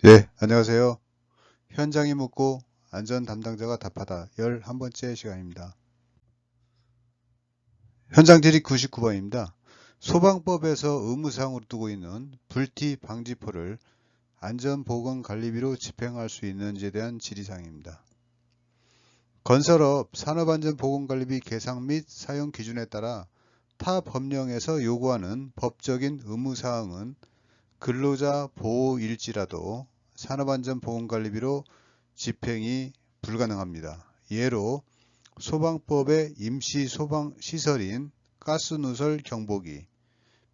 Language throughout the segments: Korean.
예, 안녕하세요. 현장이 묻고 안전 담당자가 답하다 11번째 시간입니다. 현장 질의 99번입니다. 소방법에서 의무사항으로 두고 있는 불티 방지포를 안전보건관리비로 집행할 수 있는지에 대한 질의사항입니다. 건설업 산업안전보건관리비 계상 및 사용 기준에 따라 타 법령에서 요구하는 법적인 의무사항은 근로자 보호일지라도 산업안전보건관리비로 집행이 불가능합니다. 예로 소방법의 임시 소방시설인 가스누설 경보기,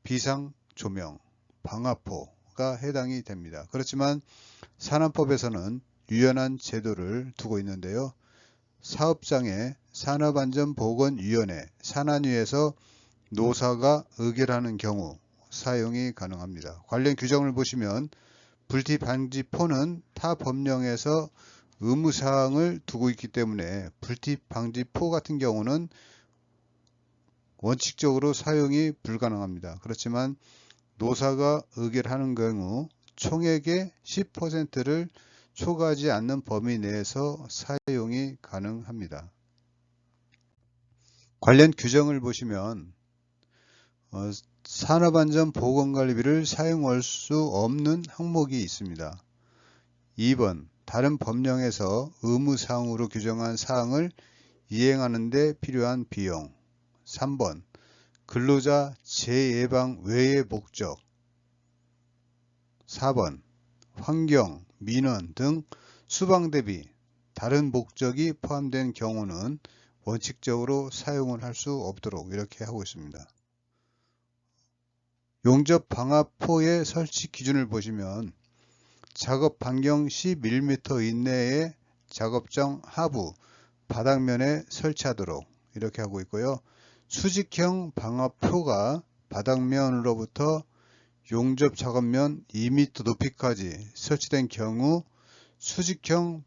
비상조명, 방화포가 해당이 됩니다. 그렇지만 산안법에서는 유연한 제도를 두고 있는데요. 사업장의 산업안전보건위원회 산안위에서 노사가 의결하는 경우 사용이 가능합니다. 관련 규정을 보시면 불티 방지포는 타 법령에서 의무사항을 두고 있기 때문에 불티 방지포 같은 경우는 원칙적으로 사용이 불가능합니다. 그렇지만 노사가 의결하는 경우 총액의 10%를 초과하지 않는 범위 내에서 사용이 가능합니다. 관련 규정을 보시면 산업안전보건관리비를 사용할 수 없는 항목이 있습니다. 2번 다른 법령에서 의무사항으로 규정한 사항을 이행하는 데 필요한 비용. 3번 근로자 재예방 외의 목적. 4번 환경, 민원 등 수방 대비 다른 목적이 포함된 경우는 원칙적으로 사용을 할 수 없도록 이렇게 하고 있습니다. 용접 방화포의 설치 기준을 보시면 작업 반경 11m 이내의 작업장 하부 바닥면에 설치하도록 이렇게 하고 있고요. 수직형 방화포가 바닥면으로부터 용접 작업면 2m 높이까지 설치된 경우 수직형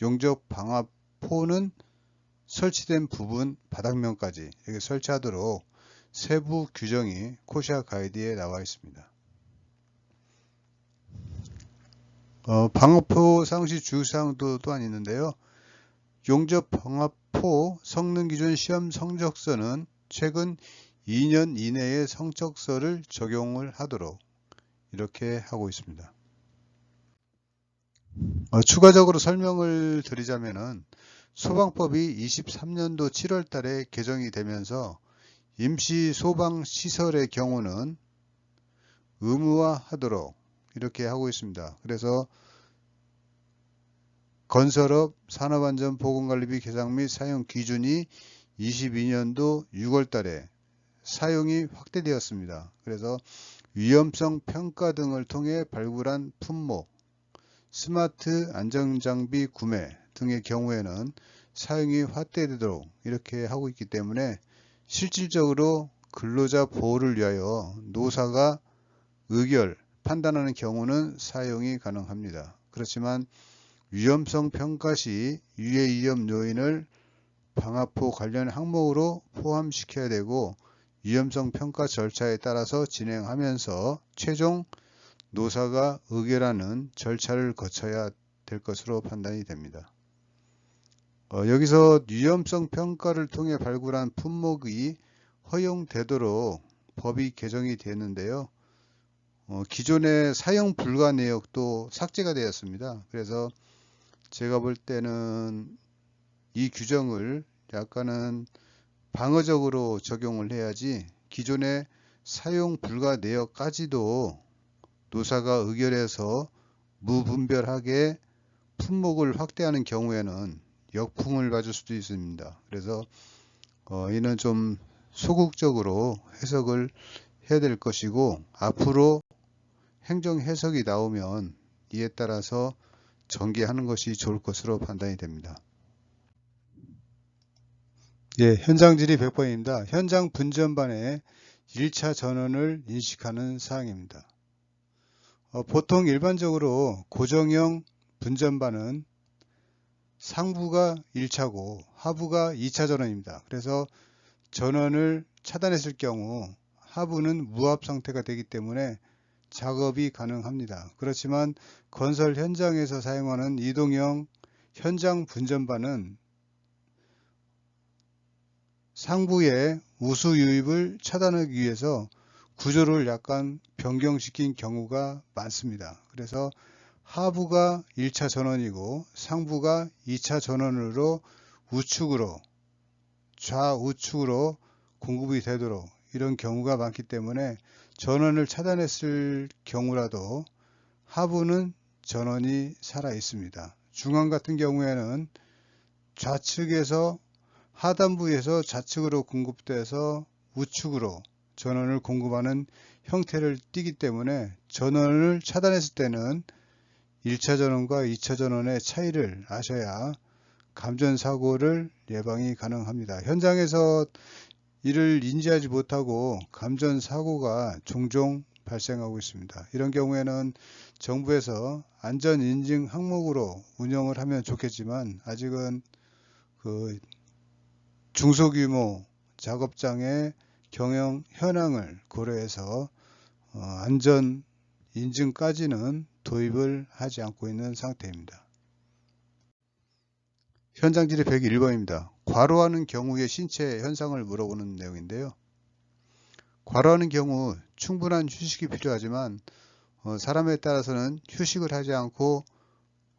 용접 방화포는 설치된 부분 바닥면까지 이렇게 설치하도록 세부 규정이 코시아 가이드에 나와 있습니다. 방화포 상시 주의사항도 또한 있는데요. 용접 방화포 성능 기준 시험 성적서는 최근 2년 이내의 성적서를 적용을 하도록 이렇게 하고 있습니다. 추가적으로 설명을 드리자면은 소방법이 23년도 7월 달에 개정이 되면서 임시 소방 시설의 경우는 의무화하도록 이렇게 하고 있습니다. 그래서 건설업 산업안전보건관리비 계상 및 사용 기준이 22년도 6월 달에 사용이 확대되었습니다. 그래서 위험성 평가 등을 통해 발굴한 품목, 스마트 안전장비 구매 등의 경우에는 사용이 확대되도록 이렇게 하고 있기 때문에 실질적으로 근로자 보호를 위하여 노사가 의결, 판단하는 경우는 사용이 가능합니다. 그렇지만 위험성 평가 시 유해 위험 요인을 방화포 관련 항목으로 포함시켜야 되고 위험성 평가 절차에 따라서 진행하면서 최종 노사가 의결하는 절차를 거쳐야 될 것으로 판단이 됩니다. 여기서 위험성 평가를 통해 발굴한 품목이 허용되도록 법이 개정이 되었는데요. 기존의 사용 불가 내역도 삭제가 되었습니다. 그래서 제가 볼 때는 이 규정을 약간은 방어적으로 적용을 해야지 기존의 사용 불가 내역까지도 노사가 의결해서 무분별하게 품목을 확대하는 경우에는 역풍을 맞을 수도 있습니다. 그래서 이는 좀 소극적으로 해석을 해야 될 것이고 앞으로 행정 해석이 나오면 이에 따라서 전개하는 것이 좋을 것으로 판단이 됩니다. 예, 현장 질의 100번입니다. 현장 분전반의 1차 전원을 인식하는 사항입니다. 보통 일반적으로 고정형 분전반은 상부가 1차고 하부가 2차 전원입니다. 그래서 전원을 차단했을 경우 하부는 무압 상태가 되기 때문에 작업이 가능합니다. 그렇지만 건설 현장에서 사용하는 이동형 현장 분전반은 상부의 우수 유입을 차단하기 위해서 구조를 약간 변경시킨 경우가 많습니다. 그래서 하부가 1차 전원이고 상부가 2차 전원으로 우측으로 좌우측으로 공급이 되도록 이런 경우가 많기 때문에 전원을 차단했을 경우라도 하부는 전원이 살아 있습니다. 중앙 같은 경우에는 좌측에서 하단부에서 좌측으로 공급돼서 우측으로 전원을 공급하는 형태를 띠기 때문에 전원을 차단했을 때는 1차 전원과 2차 전원의 차이를 아셔야 감전사고를 예방이 가능합니다. 현장에서 이를 인지하지 못하고 감전사고가 종종 발생하고 있습니다. 이런 경우에는 정부에서 안전인증 항목으로 운영을 하면 좋겠지만 아직은 그 중소규모 작업장의 경영 현황을 고려해서 안전 인증까지는 도입을 하지 않고 있는 상태입니다. 현장질의 101번입니다. 과로하는 경우의 신체 현상을 물어보는 내용인데요. 과로하는 경우 충분한 휴식이 필요하지만 사람에 따라서는 휴식을 하지 않고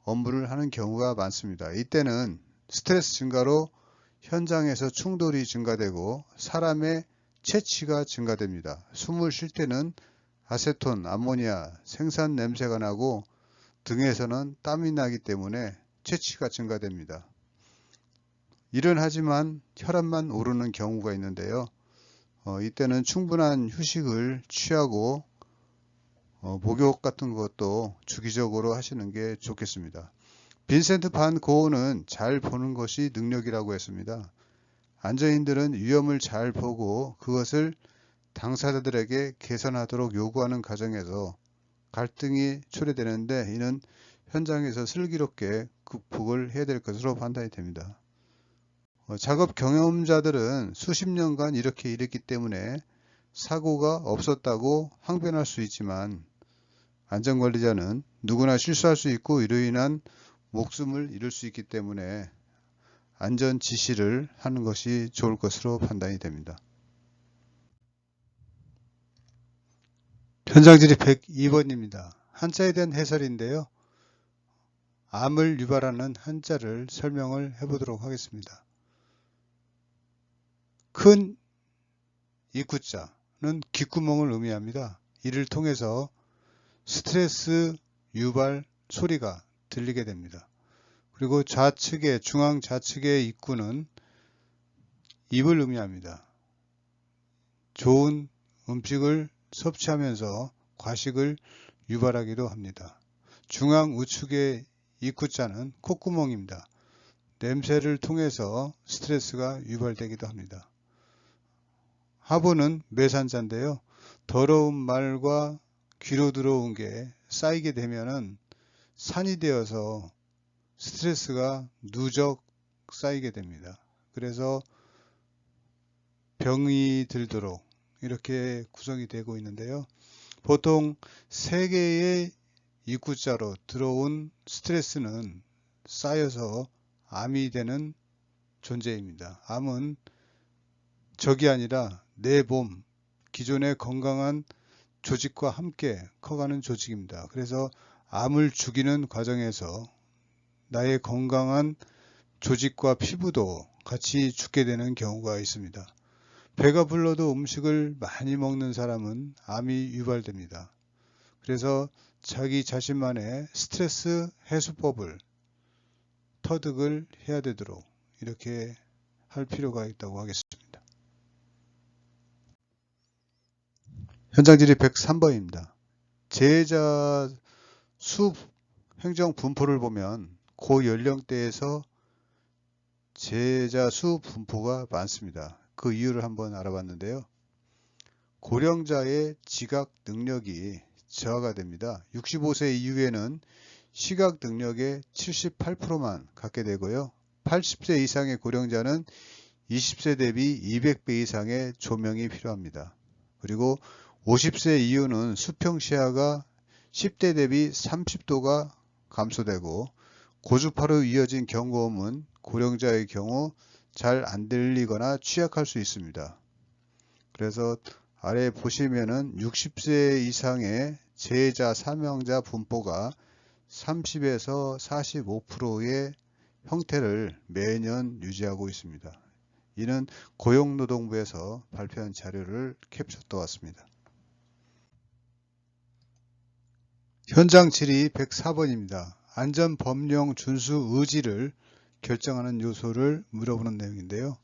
업무를 하는 경우가 많습니다. 이때는 스트레스 증가로 현장에서 충돌이 증가되고 사람의 체취가 증가됩니다. 숨을 쉴 때는 아세톤, 암모니아, 생산 냄새가 나고 등에서는 땀이 나기 때문에 체취가 증가됩니다. 일은 하지만 혈압만 오르는 경우가 있는데요. 이때는 충분한 휴식을 취하고 목욕 같은 것도 주기적으로 하시는 게 좋겠습니다. 빈센트 반 고흐는 잘 보는 것이 능력이라고 했습니다. 안전인들은 위험을 잘 보고 그것을 당사자들에게 개선하도록 요구하는 과정에서 갈등이 초래되는데 이는 현장에서 슬기롭게 극복을 해야 될 것으로 판단이 됩니다. 작업 경험자들은 수십 년간 이렇게 일했기 때문에 사고가 없었다고 항변할 수 있지만 안전관리자는 누구나 실수할 수 있고 이로 인한 목숨을 잃을 수 있기 때문에 안전 지시를 하는 것이 좋을 것으로 판단이 됩니다. 현장질의 102번입니다. 한자에 대한 해설인데요. 암을 유발하는 한자를 설명을 해보도록 하겠습니다. 큰 입구자는 귓구멍을 의미합니다. 이를 통해서 스트레스 유발 소리가 들리게 됩니다. 그리고 좌측의 중앙 좌측의 입구는 입을 의미합니다. 좋은 음식을 섭취하면서 과식을 유발하기도 합니다. 중앙 우측의 입구자는 콧구멍입니다. 냄새를 통해서 스트레스가 유발되기도 합니다. 하부는 매산자인데요. 더러운 말과 귀로 들어온 게 쌓이게 되면은 산이 되어서 스트레스가 누적 쌓이게 됩니다. 그래서 병이 들도록 이렇게 구성이 되고 있는데요. 보통 3개의 입구자로 들어온 스트레스는 쌓여서 암이 되는 존재입니다. 암은 적이 아니라 내 몸, 기존의 건강한 조직과 함께 커가는 조직입니다. 그래서 암을 죽이는 과정에서 나의 건강한 조직과 피부도 같이 죽게 되는 경우가 있습니다. 배가 불러도 음식을 많이 먹는 사람은 암이 유발됩니다. 그래서 자기 자신만의 스트레스 해소법을 터득을 해야 되도록 이렇게 할 필요가 있다고 하겠습니다. 현장질의 103번입니다. 재해자 수 행정 분포를 보면 고연령대에서 재해자 수 분포가 많습니다. 그 이유를 한번 알아봤는데요. 고령자의 지각 능력이 저하가 됩니다. 65세 이후에는 시각 능력의 78%만 갖게 되고요. 80세 이상의 고령자는 20세 대비 200배 이상의 조명이 필요합니다. 그리고 50세 이후는 수평 시야가 10대 대비 30도가 감소되고 고주파로 이어진 경고음은 고령자의 경우 잘 안 들리거나 취약할 수 있습니다. 그래서 아래 보시면은 60세 이상의 재해자 사망자 분포가 30에서 45%의 형태를 매년 유지하고 있습니다. 이는 고용노동부에서 발표한 자료를 캡처 떠왔습니다. 현장 질의 104번입니다. 안전법령 준수 의지를 결정하는 요소를 물어보는 내용인데요.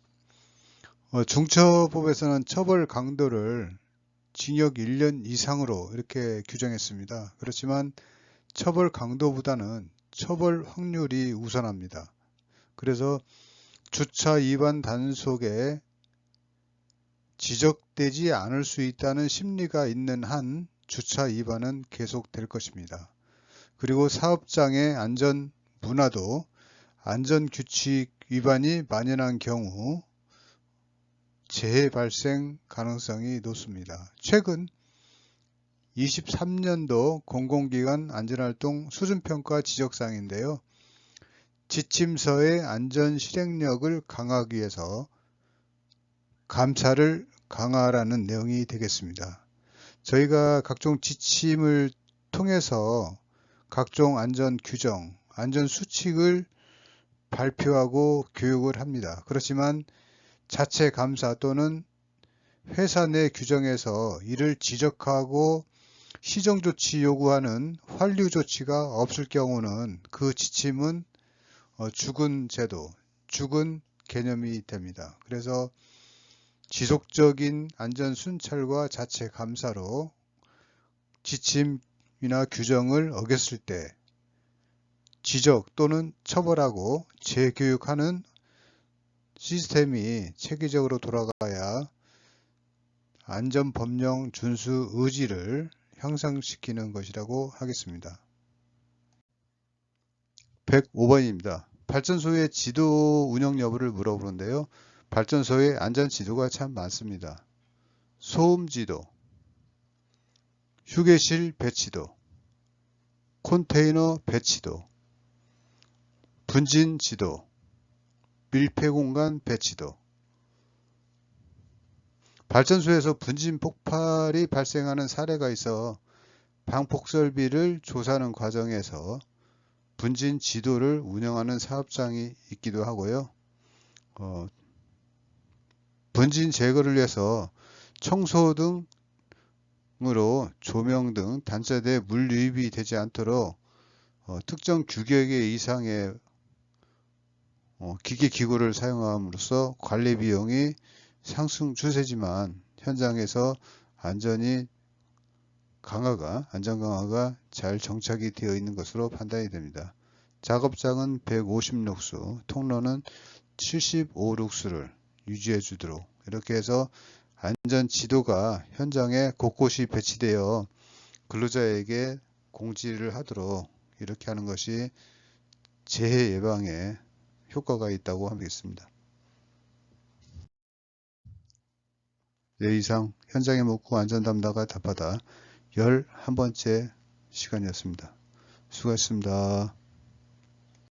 중처법에서는 처벌 강도를 징역 1년 이상으로 이렇게 규정했습니다. 그렇지만 처벌 강도보다는 처벌 확률이 우선합니다. 그래서 주차 위반 단속에 지적되지 않을 수 있다는 심리가 있는 한 주차 위반은 계속될 것입니다. 그리고 사업장의 안전 문화도 안전규칙 위반이 만연한 경우 재해 발생 가능성이 높습니다. 최근 23년도 공공기관 안전활동 수준평가 지적사항인데요. 지침서의 안전 실행력을 강화하기 위해서 감사를 강화하라는 내용이 되겠습니다. 저희가 각종 지침을 통해서 각종 안전 규정, 안전 수칙을 발표하고 교육을 합니다. 그렇지만 자체 감사 또는 회사 내 규정에서 이를 지적하고 시정조치 요구하는 환류조치가 없을 경우는 그 지침은 죽은 제도, 죽은 개념이 됩니다. 그래서 지속적인 안전 순찰과 자체 감사로 지침이나 규정을 어겼을 때 지적 또는 처벌하고 재교육하는 시스템이 체계적으로 돌아가야 안전법령 준수 의지를 향상시키는 것이라고 하겠습니다. 105번입니다. 발전소의 지도 운영 여부를 물어보는데요. 발전소에 안전 지도가 참 많습니다. 소음 지도, 휴게실 배치도, 컨테이너 배치도, 분진 지도, 밀폐 공간 배치도. 발전소에서 분진 폭발이 발생하는 사례가 있어 방폭 설비를 조사하는 과정에서 분진 지도를 운영하는 사업장이 있기도 하고요. 분진 제거를 위해서 청소 등으로 조명 등 단차대 물 유입이 되지 않도록 특정 규격의 이상의 기계 기구를 사용함으로써 관리 비용이 상승 추세지만 현장에서 안전 강화가 잘 정착이 되어 있는 것으로 판단이 됩니다. 작업장은 150룩스, 통로는 75룩스를 유지해 주도록 이렇게 해서 안전 지도가 현장에 곳곳이 배치되어 근로자에게 공지를 하도록 이렇게 하는 것이 재해 예방에 효과가 있다고 하겠습니다. 네, 이상 현장의 묻고 안전 담당가 답하다 11번째 시간이었습니다. 수고하셨습니다.